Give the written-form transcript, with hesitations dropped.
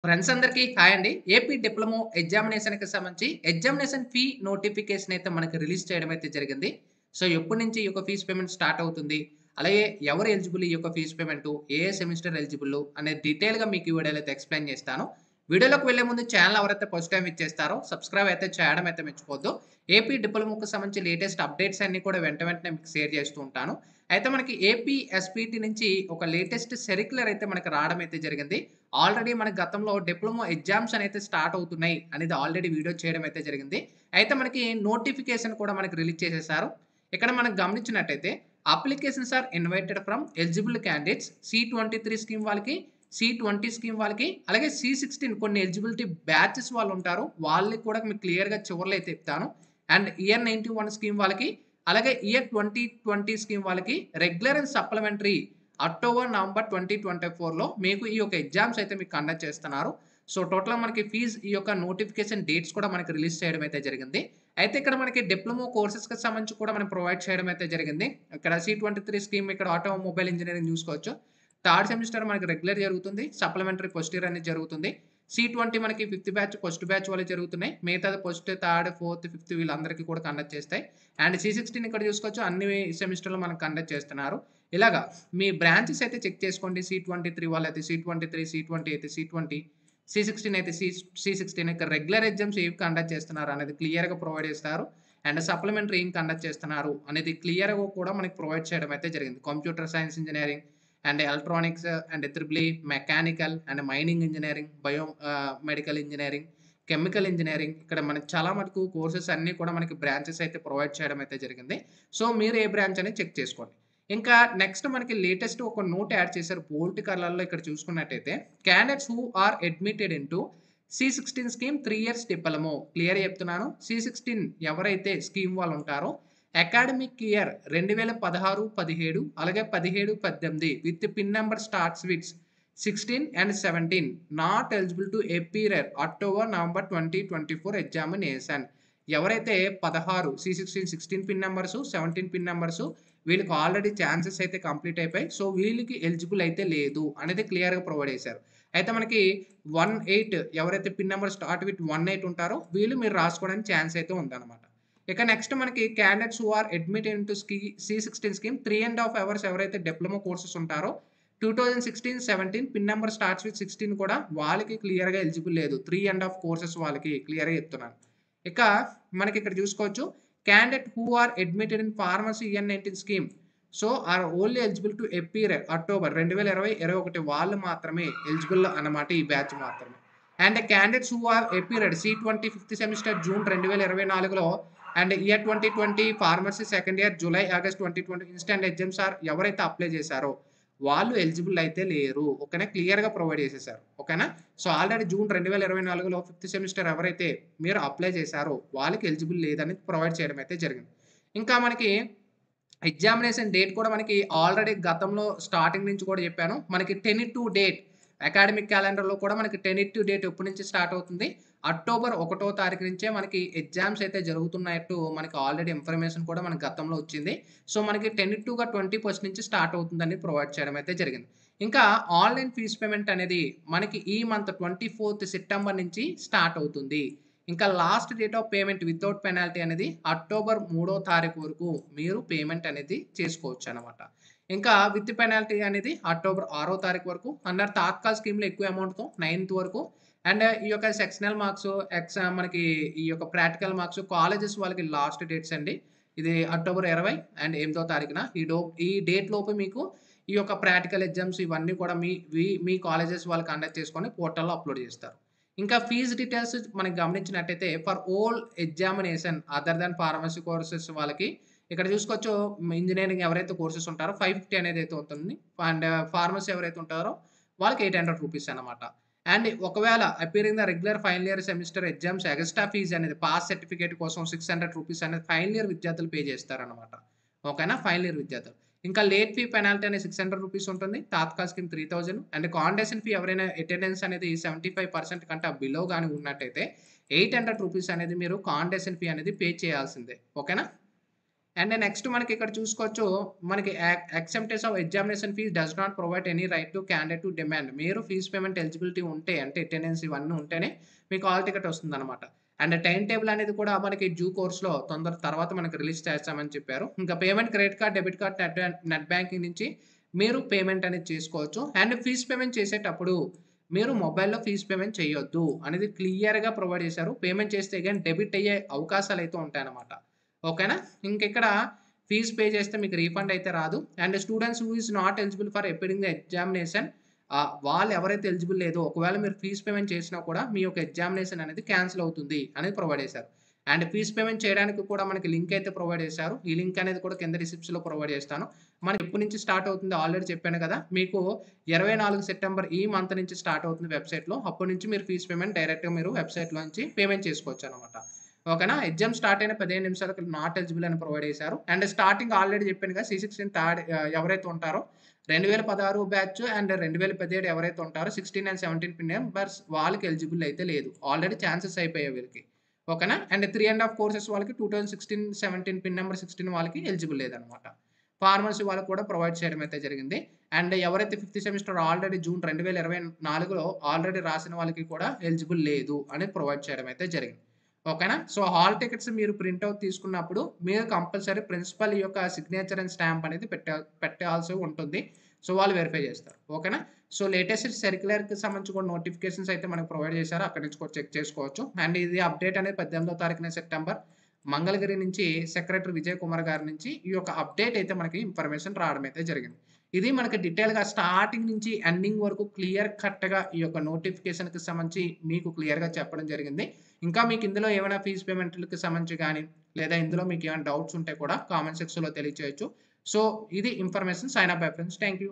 Friends అందరికీ hi అండి. AP diploma ఎగ్జామినేషన్‌కి సంబంధించి ఎగ్జామినేషన్ ఫీ నోటిఫికేషన్ అయితే మనకి రిలీజ్ చేయడం అయితే జరిగింది. సో, ఎప్పటి నుంచి ఈ యొక్క ఫీస్ పేమెంట్ స్టార్ట్ అవుతుంది? అలాగే ఎవరు ఎలిజిబుల్ ఈ యొక్క ఫీస్ పేమెంటు? ఏ సెమిస్టర్ ఎలిజిబుల్ అనేది డీటెయిల్‌గా మీకు ఈ వీడియోలో అయితే ఎక్స్‌ప్లెయిన్ చేస్తాను. వీడియోలోకి వెళ్ళే ముందు ఛానెల్ ఎవరైతే ఫస్ట్ టైమ్ ఇచ్చేస్తారో సబ్స్క్రైబ్ అయితే చేయడం అయితే మర్చిపోవద్దు. ఏపీ డిప్లొమోకి సంబంధించి లేటెస్ట్ అప్డేట్స్ అన్నీ కూడా వెంటనే మీకు షేర్ చేస్తూ ఉంటాను. అయితే మనకి ఏపీ ఎస్‌పీటీ నుంచి ఒక లేటెస్ట్ సర్క్యులర్ అయితే మనకి రావడం అయితే జరిగింది. ఆల్రెడీ మనకి గతంలో డిప్లొమా ఎగ్జామ్స్ అనేది స్టార్ట్ అవుతున్నాయి అనేది ఆల్రెడీ వీడియో చేయడం అయితే జరిగింది. అయితే మనకి నోటిఫికేషన్ కూడా మనకి రిలీజ్ చేసేసారు. ఇక్కడ మనం గమనించినట్టయితే applications are invited from eligible candidates సి-23 స్కీమ్ వాళ్ళకి, సి-20 స్కీమ్ వాళ్ళకి, అలాగే సి-16 కొన్ని ఎలిజిబిలిటీ బ్యాచెస్ వాళ్ళు ఉంటారు. వాళ్ళకి కూడా మీకు క్లియర్‌గా చివర్లో అయితే చెప్తాను. అండ్ ఇయర్ 91 స్కీమ్ వాళ్ళకి, అలాగే ఇయర్ 2020 స్కీమ్ వాళ్ళకి regular and supplementary October, November 2024లో మీకు ఈ యొక్క ఎగ్జామ్స్ అయితే మీకు కండక్ట్ చేస్తున్నారు. సో, టోటల్‌గా మనకి ఫీజ్ ఈ యొక్క నోటిఫికేషన్ డేట్స్ కూడా మనకి రిలీజ్ చేయడం అయితే జరిగింది. అయితే ఇక్కడ మనకి డిప్లొమా కోర్సెస్‌కి సంబంధించి కూడా మనం ప్రొవైడ్ చేయడం అయితే జరిగింది. ఇక్కడ సి-23 స్కీమ్ ఇక్కడ ఆటోమొబైల్ ఇంజినీరింగ్ చూసుకోవచ్చు. థర్డ్ సెమిస్టర్ మనకి రెగ్యులర్ జరుగుతుంది. సప్లిమెంటరీ ఫస్ట్ ఇయర్ అనేది జరుగుతుంది. సి-20 మనకి ఫిఫ్త్ బ్యాచ్, ఫస్ట్ బ్యాచ్ వాళ్ళకి జరుగుతున్నాయి. మిగతాది ఫస్ట్, థర్డ్, ఫోర్త్, ఫిఫ్త్ వీళ్ళందరికీ కూడా కండక్ట్ చేస్తాయి. అండ్ సి-16 ఇక్కడ చూసుకోవచ్చు అన్ని సెమిస్టర్‌లో మనకు కండక్ట్ చేస్తున్నారు. ఇలాగా మీ బ్రాంచెస్ అయితే చెక్ చేసుకోండి. సి-23 వాళ్ళైతే సి-23, సి-20 అయితే సి-20, సి-16 అయితే సి-16 ఇక్కడ రెగ్యులర్ ఎగ్జామ్స్ ఏవి కండక్ట్ చేస్తున్నారు అనేది క్లియర్‌గా ప్రొవైడ్ చేస్తారు. అండ్ సప్లిమెంటరీ ఏం కండక్ట్ చేస్తున్నారు అనేది క్లియర్‌గా కూడా మనకి ప్రొవైడ్ చేయడం అయితే జరిగింది. Computer science engineering and electronics and triple E, mechanical and mining engineering, medical engineering, chemical engineering ఇక్కడ మనకి చాలా మటుకు కోర్సెస్ అన్నీ కూడా మనకి బ్రాంచెస్ అయితే ప్రొవైడ్ చేయడం అయితే జరిగింది. సో, మీరు ఏ బ్రాంచ్ అనేది చెక్ చేసుకోండి. ఇంకా నెక్స్ట్ మనకి లేటెస్ట్ ఒక నోట్ యాడ్ చేశారు బోల్డ్ కలర్‌లో ఇక్కడ చూసుకున్నట్టయితే candidates who are admitted into సి-16 స్కీమ్ 3 ఇయర్స్ డిప్లొమో క్లియర్‌గా చెప్తున్నాను. సి-16 ఎవరైతే స్కీమ్ వాళ్ళు ఉంటారో అకాడమిక్ ఇయర్ 2016, 17 అలాగే 17, 18 with pin number starts with 16 and 17 not eligible to appear October, November 2024 examination. ఎవరైతే 16 సి-16 పిన్ నంబర్స్, 17 పిన్ నంబర్స్ వీళ్ళకి ఆల్రెడీ ఛాన్సెస్ అయితే కంప్లీట్ అయిపోయాయి. సో, వీళ్ళకి ఎలిజిబుల్ అయితే లేదు అనేది క్లియర్‌గా ప్రొవైడ్ చేశారు. అయితే మనకి 18 ఎవరైతే పిన్ నంబర్ స్టార్ట్ విత్ 18 ఉంటారో వీళ్ళు మీరు రాసుకోవడానికి ఛాన్స్ అయితే ఉందన్నమాట. ఇక నెక్స్ట్ మనకి candidates who are admitted into సి-16 స్కీమ్ 3½ అవర్స్ ఎవరైతే డిప్లొమా కోర్సెస్ ఉంటారో 2016, 17 పిన్ నంబర్ స్టార్ట్స్ విత్ 16 కూడా వాళ్ళకి క్లియర్‌గా ఎలిజిబుల్ లేదు. 3½ కోర్సెస్ వాళ్ళకి క్లియర్‌గా చెప్తున్నాను. ఇక మనకి ఇక్కడ చూసుకోవచ్చు candidate who are admitted in pharmacy year 19 scheme so, are only eligible to appear October 2020, 21 వాళ్ళు మాత్రమే ఎలిజిబుల్ అన్నమాట ఈ బ్యాచ్ మాత్రమే. And candidates who are appeared సి-20 ఫిఫ్త్ సెమిస్టర్ జూన్ 2024లో and year 2020 pharmacy second year July, August 2020 instant exams are ఎవరైతే apply చేశారో వాళ్ళు ఎలిజిబుల్ అయితే లేరు. ఓకేనా? క్లియర్‌గా ప్రొవైడ్ చేసేసారు. ఓకేనా? సో, ఆల్రెడీ జూన్ 2024లో ఫిఫ్త్ సెమిస్టర్ ఎవరైతే మీరు అప్లై చేశారో వాళ్ళకి ఎలిజిబుల్ లేదని ప్రొవైడ్ చేయడం అయితే జరిగింది. ఇంకా మనకి ఎగ్జామినేషన్ డేట్ కూడా మనకి ఆల్రెడీ గతంలో స్టార్టింగ్ నుంచి కూడా చెప్పాను. మనకి టెంటేటివ్ డేట్ అకాడమిక్ క్యాలెండర్‌లో కూడా మనకి టెంటేటివ్ డేట్ ఎప్పటి నుంచి స్టార్ట్ అవుతుంది? అక్టోబర్ 1వ తారీఖు నుంచే మనకి ఎగ్జామ్స్ అయితే జరుగుతున్నట్టు మనకి ఆల్రెడీ ఇన్ఫర్మేషన్ కూడా మనకు గతంలో వచ్చింది. సో, మనకి టెంటేటివ్‌గా 20 నుంచి స్టార్ట్ అవుతుందని ప్రొవైడ్ చేయడం అయితే జరిగింది. ఇంకా ఆన్‌లైన్ ఫీస్ పేమెంట్ అనేది మనకి ఈ మంత్ 24థ్ సెప్టెంబర్ నుంచి స్టార్ట్ అవుతుంది. ఇంకా last date of payment without penalty అనేది అక్టోబర్ 3వ తారీఖు వరకు మీరు పేమెంట్ అనేది చేసుకోవచ్చనమాట. ఇంకా విత్ పెనాల్టీ అనేది అక్టోబర్ 6వ తారీఖు వరకు. అండర్ తాత్కాల్ స్కీమ్‌లో ఎక్కువ అమౌంట్‌తో 9థ్ వరకు. అండ్ ఈ యొక్క సెక్షనల్ మార్క్స్ మనకి ఈ యొక్క ప్రాక్టికల్ మార్క్స్ కాలేజెస్ వాళ్ళకి లాస్ట్ డేట్స్ అండి. ఇది అక్టోబర్ 20 అండ్ 8థ్ తారీఖున ఈ డేట్ లోపు మీకు ఈ యొక్క ప్రాక్టికల్ ఎగ్జామ్స్ ఇవన్నీ కూడా మీ కాలేజెస్ వాళ్ళు కండక్ట్ చేసుకొని పోర్టల్‌లో అప్‌లోడ్ చేస్తారు. ఇంకా ఫీజ్ డీటెయిల్స్ మనం గమనించినట్టయితే for all examination other than pharmacy courses వాళ్ళకి ఇక్కడ చూసుకోవచ్చు ఇంజినీరింగ్ ఎవరైతే కోర్సెస్ ఉంటారో 550 అనేది అయితే ఉంటుంది. అండ్ ఫార్మసీ ఎవరైతే ఉంటారో వాళ్ళకి రూ. 800 అన్నమాట. అండ్ ఒకవేళ appearing the regular final year semester exams extra fees అనేది పాస్ సర్టిఫికేట్ కోసం రూ. 600 అనేది ఫైనల్ ఇయర్ విద్యార్థులు పే చేస్తారన్నమాట. ఓకేనా? ఫైనల్ ఇయర్ విద్యార్థులు. ఇంకా లేట్ ఫీ పెనాల్టీ అనేది రూ. 600 ఉంటుంది. తాత్కాల్ స్కీమ్ 3000 అండ్ కాండేషన్ ఫీ ఎవరైనా అటెండెన్స్ అనేది 75% కంటే బిలో గాని ఉన్నట్టయితే రూ. 800 అనేది మీరు కాండేషన్ ఫీ అనేది పే చేయాల్సిందే. ఓకేనా? అండ్ నెక్స్ట్ మనకి ఇక్కడ చూసుకోవచ్చు. మనకి acceptance of examination fees does not provide any right to candidate to demand. మీరు ఫీస్ పేమెంట్ ఎలిజిబిలిటీ ఉంటే అంటే అటెండెన్స్ ఇవన్నీ ఉంటేనే మీకు హాల్ టికెట్ వస్తుందన్నమాట. అండ్ టైమ్ టేబుల్ అనేది కూడా మనకి డ్యూ కోర్స్‌లో తర్వాత మనకి రిలీజ్ చేస్తామని చెప్పారు. ఇంకా payment credit card, debit card, net banking నుంచి మీరు పేమెంట్ అనేది చేసుకోవచ్చు. అండ్ ఫీస్ పేమెంట్ చేసేటప్పుడు మీరు మొబైల్‌లో ఫీస్ పేమెంట్ చేయొద్దు అనేది క్లియర్‌గా ప్రొవైడ్ చేశారు. పేమెంట్ చేస్తే అగైన్ డెబిట్ అయ్యే అవకాశాలైతే ఉంటాయన్నమాట. ఓకేనా? ఇంకిక్కడ ఫీస్ పే చేస్తే మీకు రీఫండ్ అయితే రాదు. And students who is not eligible for appearing the examination, వాళ్ళు ఎవరైతే ఎలిజిబుల్ లేదో ఒకవేళ మీరు ఫీస్ పేమెంట్ చేసినా కూడా మీ యొక్క ఎగ్జామినేషన్ అనేది క్యాన్సిల్ అవుతుంది అనేది ప్రొవైడ్ చేశారు. అండ్ ఫీస్ పేమెంట్ చేయడానికి కూడా మనకి లింక్ అయితే ప్రొవైడ్ చేశారు. ఈ లింక్ అనేది కూడా కింద డిస్క్రిప్షన్‌లో ప్రొవైడ్ చేస్తాను. మనకి ఎప్పటి నుంచి స్టార్ట్ అవుతుందో ఆల్రెడీ చెప్పాను కదా! మీకు 24 సెప్టెంబర్ ఈ మంత్ నుంచి స్టార్ట్ అవుతుంది వెబ్‌సైట్‌లో. అప్పటి నుంచి మీరు ఫీస్ పేమెంట్ డైరెక్ట్‌గా మీరు వెబ్‌సైట్‌లో నుంచి పేమెంట్ చేసుకోవచ్చనమాట. ఓకేనా? ఎగ్జామ్ స్టార్ట్ అయిన 15 నిమిషాలకి నాట్ ఎలిజిబుల్ అని ప్రొవైడ్ చేశారు. అండ్ స్టార్టింగ్ ఆల్రెడీ చెప్పాను కదా! C16 ఎవరైతే ఉంటారో 2016 బ్యాచ్ అండ్ 2017 ఎవరైతే ఉంటారో 16 అండ్ 17 పిన్ మెంబర్స్ వాళ్ళకి ఎలిజిబుల్ అయితే లేదు. ఆల్రెడీ ఛాన్సెస్ అయిపోయాయి వీళ్ళకి. ఓకేనా? అండ్ 3 ½ కోర్సెస్ వాళ్ళకి 2016, 17 పిన్ నంబర్ 16 వాళ్ళకి ఎలిజిబుల్ లేదనమాట. ఫార్మసీ వాళ్ళకి కూడా ప్రొవైడ్ చేయడం అయితే జరిగింది. అండ్ ఎవరైతే ఫిఫ్త్ సెమిస్టర్ ఆల్రెడీ జూన్ 2024లో ఆల్రెడీ రాసిన వాళ్ళకి కూడా ఎలిజిబుల్ లేదు అని ప్రొవైడ్ చేయడం అయితే జరిగింది. ఓకేనా? సో, హాల్ టికెట్స్ మీరు ప్రింట్ ఔట్ తీసుకున్నప్పుడు మీరు కంపల్సరీ ప్రిన్సిపల్ యొక్క సిగ్నేచర్ అండ్ స్టాంప్ అనేది పెట్టాల్సి ఉంటుంది. సో, వాళ్ళు వెరిఫై చేస్తారు. ఓకేనా? సో, లేటెస్ట్ సర్క్యులర్‌కి సంబంధించి కూడా నోటిఫికేషన్స్ అయితే మనకు ప్రొవైడ్ చేశారు. అక్కడి నుంచి కూడా చెక్ చేసుకోవచ్చు. అండ్ ఇది అప్డేట్ అనేది 18వ తారీఖున సెప్టెంబర్ మంగళగిరి నుంచి సెక్రటరీ విజయ్ కుమార్ గారి నుంచి ఈ యొక్క అప్డేట్ అయితే మనకి ఇన్ఫర్మేషన్ రావడం అయితే జరిగింది. ఇది మనకి డీటెయిల్‌గా స్టార్టింగ్ నుంచి ఎండింగ్ వరకు క్లియర్ కట్‌గా ఈ యొక్క నోటిఫికేషన్‌కి సంబంధించి మీకు క్లియర్‌గా చెప్పడం జరిగింది. ఇంకా మీకు ఇందులో ఏమైనా ఫీస్ పేమెంట్‌లకి సంబంధించి గాని, లేదా ఇందులో మీకు ఏమైనా డౌట్స్ ఉంటే కూడా కామెంట్ సెక్షన్‌లో తెలియచేయొచ్చు. సో, ఇది information. Sign up bye friends. Thank you.